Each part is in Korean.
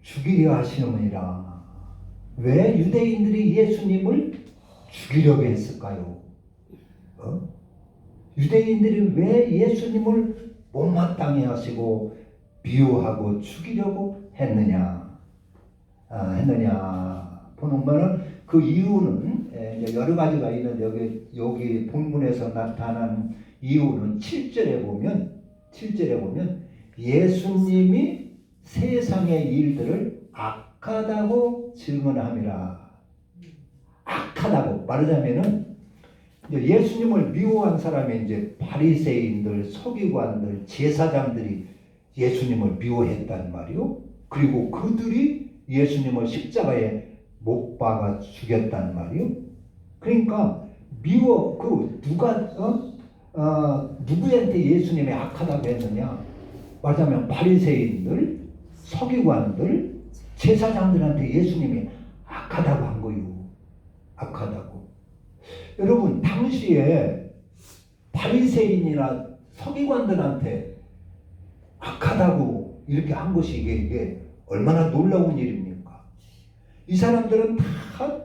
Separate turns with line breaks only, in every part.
죽이려 하시느니라. 왜 유대인들이 예수님을 죽이려고 했을까요? 유대인들이 왜 예수님을 못마땅해 하시고 미워하고 죽이려고 했느냐 보는 거는 그 이유는 여러 가지가 있는데 여기 본문에서 나타난 이유는 7절에 보면 예수님이 세상의 일들을 악하다고 증언함이라. 악하다고 말하자면은 예수님을 미워한 사람이 이제 바리새인들, 서기관들, 제사장들이 예수님을 미워했단 말이요. 그리고 그들이 예수님을 십자가에 못 박아 죽였단 말이요. 그러니까 누구한테 예수님이 악하다고 했느냐? 말하자면 바리새인들, 서기관들, 제사장들한테 예수님이 악하다고 한 거요. 악하다고. 여러분, 당시에 바리새인이나 서기관들한테 악하다고 이렇게 한 것이 이게 얼마나 놀라운 일입니까? 이 사람들은 다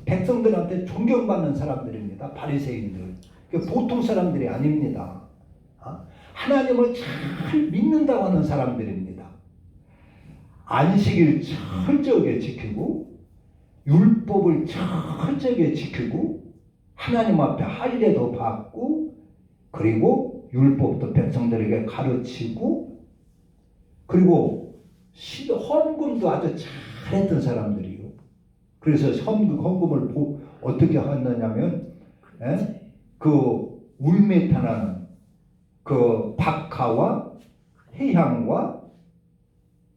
백성들한테 존경받는 사람들입니다. 바리새인들. 보통 사람들이 아닙니다. 하나님을 잘 믿는다고 하는 사람들입니다. 안식일 철저하게 지키고 율법을 철저하게 지키고 하나님 앞에 할례도 받고 그리고 율법도 백성들에게 가르치고 그리고 헌금도 아주 잘했던 사람들이요. 그래서 헌금을 어떻게 했느냐면 그 울메타라는 그 박하와 해향과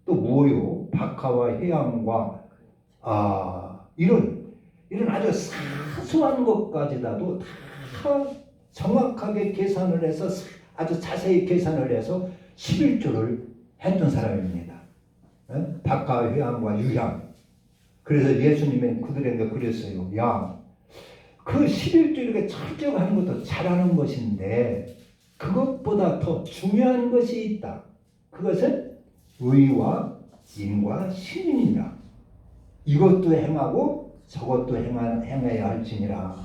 또 뭐요? 박하와 해향과 이런 아주 사소한 것까지라도 다 정확하게 계산을 해서 아주 자세히 계산을 해서 11조를 했던 사람입니다. 박하, 회향과 유향. 그래서 예수님은 그들에게 그랬어요. 야, 그 11조 이렇게 철저하게 하는 것도 잘하는 것인데 그것보다 더 중요한 것이 있다. 그것은 의와 인과 신이니라. 이것도 행하고 저것도 행해야 할지니라.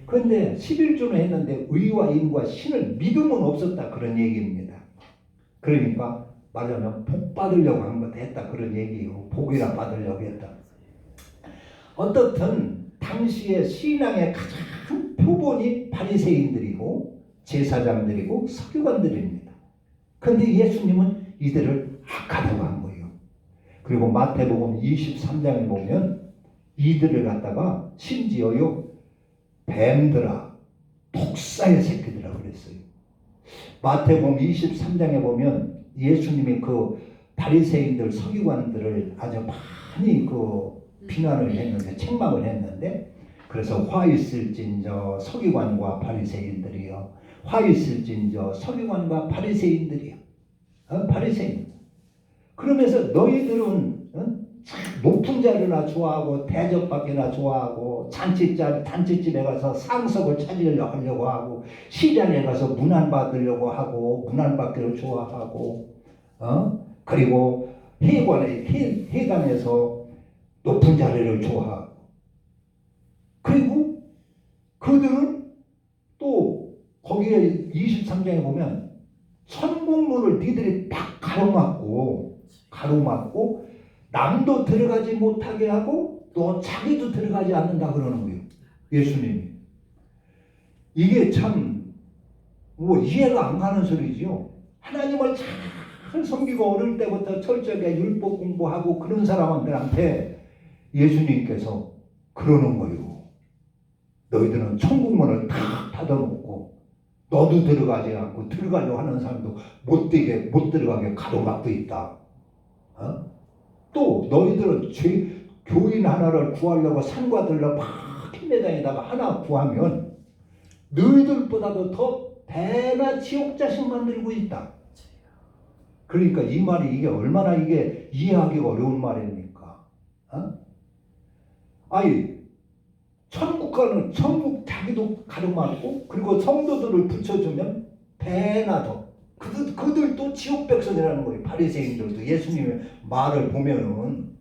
그런데 11조는 했는데 의와 인과 신을 믿음은 없었다. 그런 얘기입니다. 그러니까 말하자면 복 받으려고 한 것 했다. 그런 얘기예요. 복이라 받으려고 했다. 어떻든 당시의 신앙의 가장 표본이 바리새인들이고 제사장들이고 서기관들입니다. 그런데 예수님은 이들을 악하다고 한 거예요. 그리고 마태복음 23장에 보면 이들을 갖다가 심지어요 뱀들아, 독사의 새끼들아 그랬어요. 마태복음 23장에 보면 예수님이 그 바리새인들, 서기관들을 아주 많이 비난을 했는데 책망을 했는데 그래서 화 있을진저 서기관과 바리새인들이요. 화 있을진저 서기관과 바리새인들이요. 바리새인. 그러면서 너희들은 높은 자리나 좋아하고 대접받기나 좋아하고 잔치집에 가서 상석을 찾으려고 하고 시장에 가서 문안받으려고 하고 문안받기를 좋아하고 그리고 회관에서 높은 자리를 좋아하고 그리고 그들은 또 거기에 23장에 보면 천국문을 니들이 딱 가로막고 남도 들어가지 못하게 하고 또 자기도 들어가지 않는다 그러는 거예요. 예수님이. 이게 참 이해가 안 가는 소리지요. 하나님을 잘 섬기고 어릴 때부터 철저하게 율법 공부하고 그런 사람들한테 예수님께서 그러는 거예요. 너희들은 천국문을 다 닫아놓고 너도 들어가지 않고 들어가려고 하는 사람도 못 들어가게 가로막고 있다. 또 너희들은 교인 하나를 구하려고 산과 들러 막 힘내다니다가 하나 구하면 너희들보다도 더 배나 지옥 자식 만들고 있다. 그러니까 이 말이 이게 얼마나 이게 이해하기가 어려운 말입니까? 천국 자기도 가로막고 그리고 성도들을 붙여주면 배나 더 그들도 지옥 백성이라는 거예요. 바리새인들도 예수님의 말을 보면은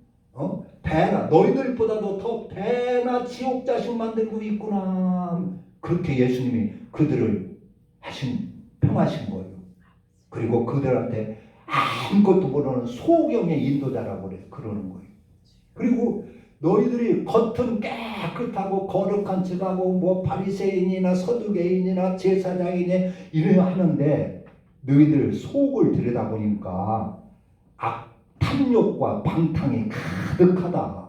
배나 너희들보다도 더 배나 지옥 자식 만들고 있구나. 그렇게 예수님이 그들을 평하신 거예요. 그리고 그들한테 아무것도 모르는 소경의 인도자라고 그러는 거예요. 그리고 너희들이 겉은 깨끗하고 거룩한 척하고 뭐 바리새인이나 서두개인이나 제사장이냐 이래 하는데 너희들 속을 들여다보니까 탐욕과 방탕이 가득하다.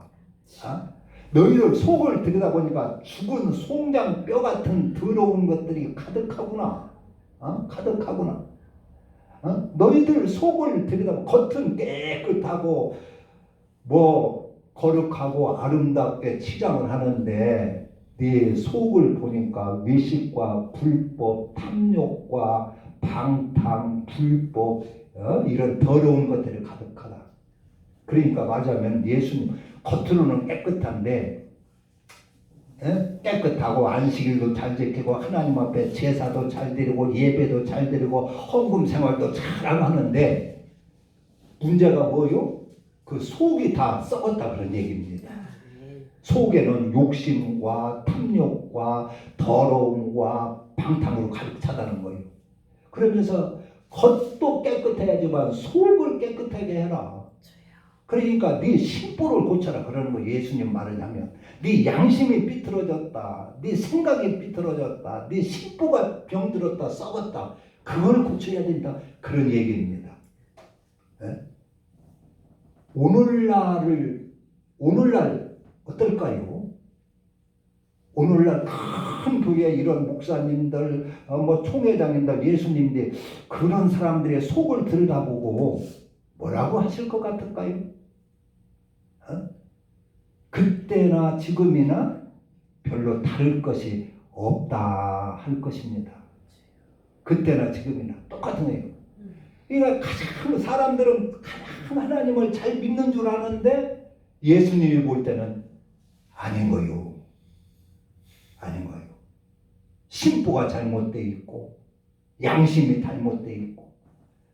너희들 속을 들여다보니까 죽은 송장 뼈 같은 더러운 것들이 가득하구나. 가득하구나. 너희들 속을 들여다보 겉은 깨끗하고 뭐 거룩하고 아름답게 치장을 하는데 네 속을 보니까 외식과 불법, 탐욕과 방탕, 불법 이런 더러운 것들이 가득하다. 그러니까 말하자면 예수님 겉으로는 깨끗한데 깨끗하고 안식일도 잘 지키고 하나님 앞에 제사도 잘 드리고 예배도 잘 드리고 헌금 생활도 잘 하는데 문제가 뭐요? 그 속이 다 썩었다 그런 얘기입니다. 속에는 욕심과 탐욕과 더러움과 방탕으로 가득 차다는 거예요. 그러면서 겉도 깨끗해야지만 속을 깨끗하게 해라. 그러니까 네 심보를 고쳐라 그러는 거. 예수님 말을 하면 네 양심이 삐뚤어졌다, 네 생각이 삐뚤어졌다, 네 심보가 병들었다, 썩었다, 그걸 고쳐야 된다 그런 얘기입니다. 오늘날 어떨까요? 오늘날 큰 교회 이런 목사님들, 뭐 총회장님들, 예수님들 그런 사람들의 속을 들여다보고 뭐라고 하실 것 같을까요? 그때나 지금이나 별로 다를 것이 없다 할 것입니다. 그때나 지금이나 똑같은 거예요. 그러니까 가장 사람들은 가장 하나님을 잘 믿는 줄 아는데 예수님이 볼 때는 아닌 거요. 아닌 거예요. 심보가 잘못되어 있고 양심이 잘못되어 있고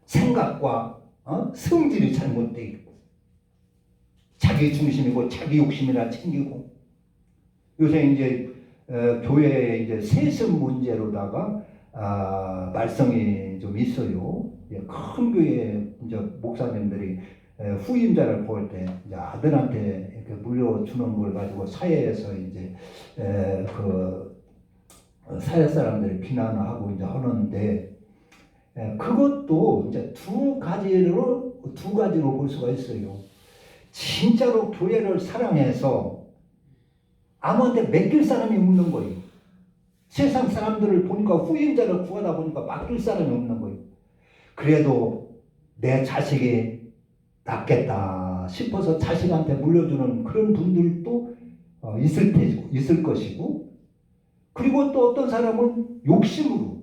생각과 성질이 잘못되어 있고 자기 중심이고 자기 욕심이나 챙기고 요새 이제 교회에 이제 세습 문제로다가 말썽이 좀 있어요. 큰 교회 이제 목사님들이 후임자를 볼 때 이제 아들한테 이렇게 물려주는 걸 가지고 사회에서 이제 그 사회 사람들이 비난하고 이제 하는데 그것도 이제 두 가지로 볼 수가 있어요. 진짜로 교회를 사랑해서 아무한테 맡길 사람이 없는 거예요. 세상 사람들을 보니까 후임자를 구하다 보니까 맡길 사람이 없는 거예요. 그래도 내 자식이 낫겠다 싶어서 자식한테 물려주는 그런 분들도 있을 것이고, 그리고 또 어떤 사람은 욕심으로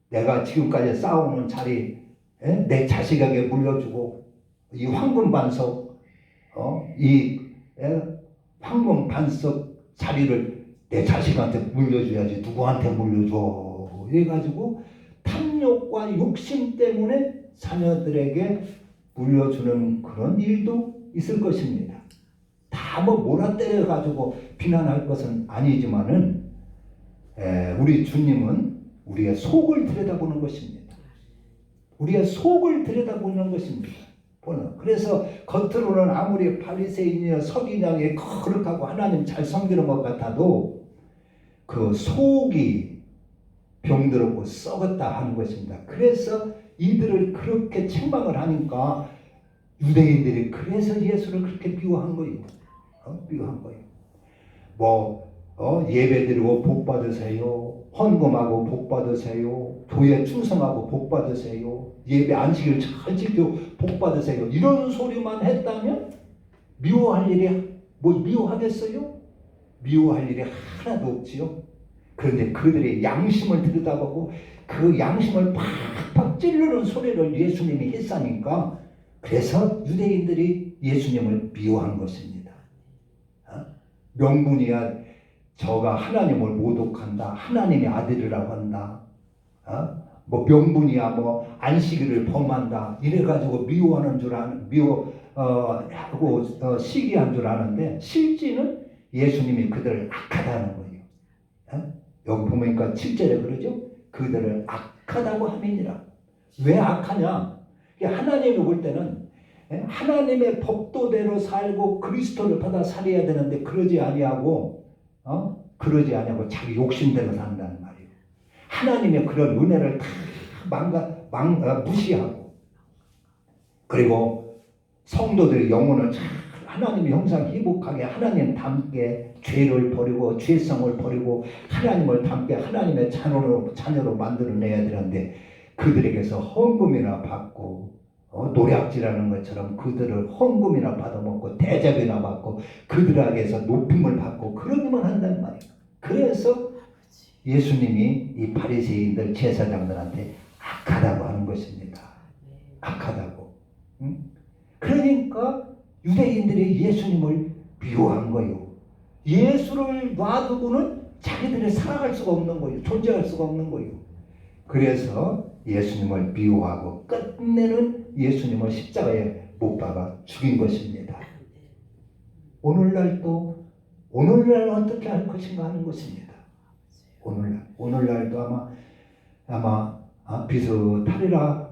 내가 지금까지 쌓아오는 자리 내 자식에게 물려주고 이 황금 반석 이 황금 반석 자리를 내 자식한테 물려줘야지 누구한테 물려줘 이래가지고 탐욕과 욕심 때문에 자녀들에게 물려주는 그런 일도 있을 것입니다. 다 뭐 몰아때려가지고 비난할 것은 아니지만은 우리 주님은 우리의 속을 들여다보는 것입니다. 우리의 속을 들여다보는 것입니다. 그래서 겉으로는 아무리 바리새인이나 서기장이 거룩하고 하나님 잘 섬기는 것 같아도 그 속이 병들었고 썩었다 하는 것입니다. 그래서 이들을 그렇게 책망을 하니까 유대인들이 그래서 예수를 그렇게 미워한 거예요. 미워한 거예요. 예배드리고 복 받으세요. 헌금하고 복 받으세요. 교회 충성하고 복 받으세요. 예배 안식일 잘 지켜 복 받으세요. 이런 소리만 했다면 미워할 일이 미워하겠어요? 미워할 일이 하나도 없지요. 그런데 그들의 양심을 들여다보고 그 양심을 팍팍 찌르는 소리를 예수님이 했으니까 그래서 유대인들이 예수님을 미워한 것입니다. 명분이야 저가 하나님을 모독한다. 하나님의 아들이라고 한다. 뭐 명분이야 뭐 안식일을 범한다 이래가지고 미워하는 줄 아는 하고 시기한 줄 아는데 실제는 예수님이 그들을 악하다는 거예요. 여기 보니까 7절에 그러죠. 그들을 악하다고 함이니라. 왜 악하냐? 하나님이 볼 때는 하나님의 법도대로 살고 그리스도를 받아 살아야 되는데 그러지 아니하고 자기 욕심대로 산다는 말이에요. 하나님의 그런 은혜를 다 무시하고 그리고 성도들의 영혼을 하나님의 형상 회복하게 하나님 닮게 죄를 버리고 죄성을 버리고 하나님을 닮게 하나님의 자녀로 만들어내야 되는데 그들에게서 헌금이나 받고 노략질하는 것처럼 그들을 헌금이나 받아먹고 대접이나 받고 그들에게서 높임을 받고 그러기만 한단 말이에요. 그래서 예수님이 이 바리새인들 제사장들한테 악하다고 하는 것입니다. 악하다고. 그러니까 유대인들이 예수님을 미워한 거예요. 예수를 놔두고는 자기들이 살아갈 수가 없는 거예요. 존재할 수가 없는 거예요. 그래서 예수님을 미워하고 끝내는 예수님을 십자가에 못 박아 죽인 것입니다. 오늘날 어떻게 할 것인가 하는 것입니다. 오늘날도 아마 비슷하리라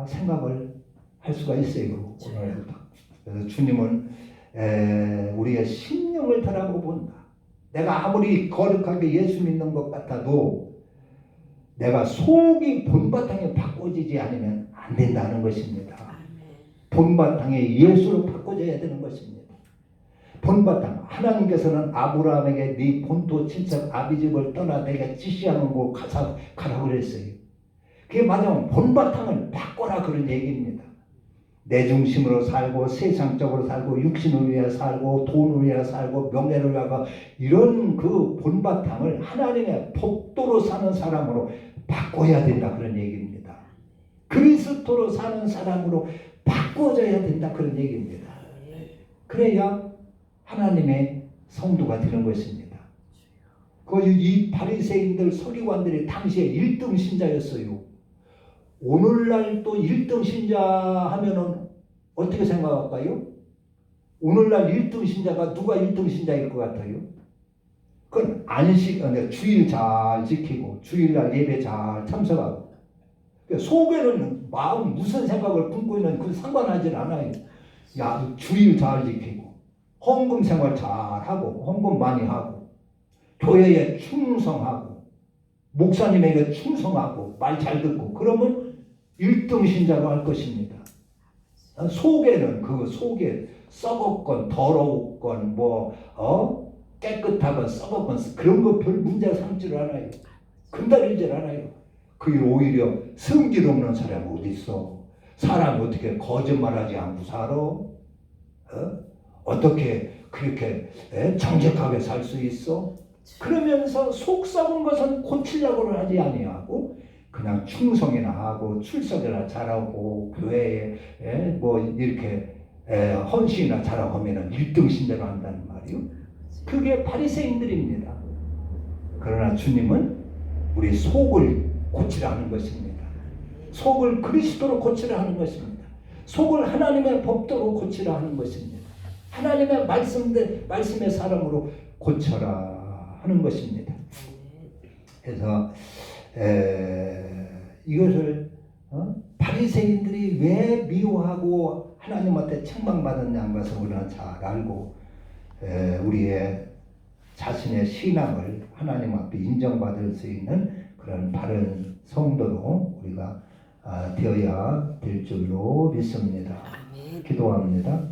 생각을 할 수가 있어요. 오늘날도. 그래서 주님은 우리의 심령을 바라보고 본다. 내가 아무리 거룩하게 예수 믿는 것 같아도 내가 속이 본바탕에 바꿔지지 않으면 안 된다는 것입니다. 본바탕에 예수로 바꿔져야 되는 것입니다. 본바탕. 하나님께서는 아브라함에게 네 본토 친척 아비집을 떠나 내가 지시하는 곳 가라고 그랬어요. 그게 맞으면 본바탕을 바꿔라 그런 얘기입니다. 내 중심으로 살고 세상적으로 살고 육신을 위해 살고 돈을 위해 살고 명예를 위하고 이런 그 본바탕을 하나님의 법도로 사는 사람으로 바꿔야 된다 그런 얘기입니다. 그리스도로 사는 사람으로 바꿔져야 된다 그런 얘기입니다. 그래야 하나님의 성도가 되는 것입니다. 이 바리새인들 서기관들이 당시에 1등 신자였어요. 오늘날 또 1등 신자 하면은 어떻게 생각할까요? 오늘날 1등 신자가 누가 1등 신자일 것 같아요? 그건 주일 잘 지키고 주일날 예배 잘 참석하고 속에는 마음 무슨 생각을 품고 있는 그 상관하지 않아요. 주일 잘 지키고 헌금 생활 잘 하고 헌금 많이 하고 교회에 충성하고 목사님에게 충성하고 말 잘 듣고 그러면 1등 신자로 할 것입니다. 속에는 그 속에 썩었건 더러웠건 깨끗하건 썩었건 그런 거 별 문제 삼지를 않아요. 금다리질 않아요. 그게 오히려 성질 없는 사람이 어디 있어? 사람이 어떻게 거짓말하지 않고 살아? 어떻게 그렇게 정직하게 살 수 있어? 그러면서 속 썩은 것은 고치려고는 하지 아니하고 그냥 충성이나 하고 출석이나 잘하고 교회에 이렇게 헌신이나 잘하고 하면은 1등 신자로 한다는 말이요. 그게 바리새인들입니다. 그러나 주님은 우리 속을 고치라 하는 것입니다. 속을 그리스도로 고치라 하는 것입니다. 속을 하나님의 법도로 고치라 하는 것입니다. 하나님의 말씀의 사람으로 고쳐라 하는 것입니다. 그래서 이것을 바리새인들이 왜 미워하고 하나님한테 책망받았냐는 것을 우리는 잘 알고 우리의 자신의 신앙을 하나님 앞에 인정받을 수 있는 그런 바른 성도로 우리가 되어야 될 줄로 믿습니다. 기도합니다.